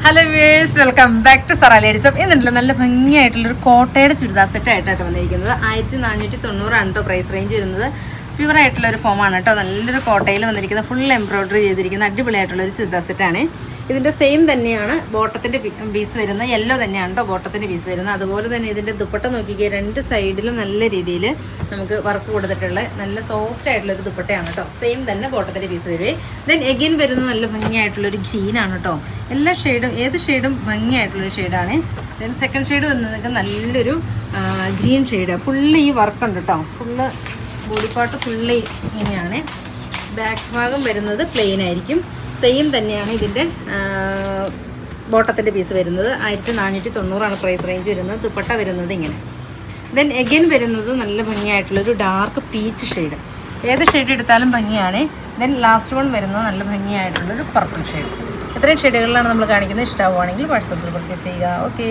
Hello viewers, welcome back to സറ ladies of. ഇന്നുണ്ടല്ലോ നല്ല ഭംഗിയായിട്ടുള്ളൊരു കോട്ടയുടെ ചുരിദാർ സെറ്റ് ആയിട്ടാണ് വന്നിരിക്കുന്നത്. 1490 ആണ് കേട്ടോ പ്രൈസ് റേഞ്ച് വരുന്നത്. പ്യുവറായിട്ടുള്ളൊരു ഫോമാണ് കേട്ടോ. നല്ലൊരു കോട്ടയിൽ വന്നിരിക്കുന്ന ഫുൾ എംബ്രോയ്ഡറി ചെയ്തിരിക്കുന്ന അടിപൊളിയായിട്ടുള്ളൊരു ചുരിദാർ സെറ്റാണ്. ഇതിൻ്റെ സെയിം തന്നെയാണ് ബോട്ടത്തിൻ്റെ പീസ് വരുന്നത്. യെല്ലോ തന്നെയാണ് കേട്ടോ ബോട്ടത്തിൻ്റെ പീസ് വരുന്നത്. അതുപോലെ തന്നെ ഇതിൻ്റെ ദുപ്പട്ട നോക്കിക്കുക, രണ്ട് സൈഡിലും നല്ല രീതിയിൽ നമുക്ക് വർക്ക് കൊടുത്തിട്ടുള്ള നല്ല സോഫ്റ്റ് ആയിട്ടുള്ളൊരു ദുപ്പട്ടയാണ് കേട്ടോ. സെയിം തന്നെ ബോട്ടത്തിൻ്റെ പീസ് വരുവേ. ദെൻ എഗെയിൻ വരുന്നത് നല്ല ഭംഗിയായിട്ടുള്ളൊരു ഗ്രീനാണ് കേട്ടോ. എല്ലാ ഷെയ്ഡും ഏത് ഷെയ്ഡും ഭംഗിയായിട്ടുള്ളൊരു ഷെയ്ഡാണ്. ദെൻ സെക്കൻഡ് ഷെയ്ഡ് വന്നത് നല്ലൊരു ഗ്രീൻ ഷെയ്ഡ്. ഫുള്ള് ഈ വർക്കുണ്ട് കേട്ടോ. ഫുള്ള് ബോഡി പാർട്ട് ഫുള്ള് ഇങ്ങനെയാണ്. ബാക്ക് ഭാഗം വരുന്നത് പ്ലെയിൻ ആയിരിക്കും. സെയിം തന്നെയാണ് ഇതിൻ്റെ ബോട്ടത്തിൻ്റെ പീസ് വരുന്നത്. 1490 പ്രൈസ് റേഞ്ച് വരുന്നത്. ദുപ്പട്ട വരുന്നത് ഇങ്ങനെ. ദെൻ എഗെയിൻ വരുന്നത് നല്ല ഭംഗിയായിട്ടുള്ളൊരു ഡാർക്ക് പീച്ച് ഷെയ്ഡ്. ഏത് ഷെയ്ഡ് എടുത്താലും ഭംഗിയാണ്. ദെൻ ലാസ്റ്റ് വൺ വരുന്നത് നല്ല ഭംഗിയായിട്ടുള്ളൊരു പർപ്പിൾ ഷെയ്ഡ്. ഇത്രയും ഷെയ്ഡുകളിലാണ് നമ്മൾ കാണിക്കുന്നത്. ഇഷ്ടമാവുകയാണെങ്കിൽ വാട്സാപ്പിൽ പർച്ചേസ് ചെയ്യുക. ഓക്കെ.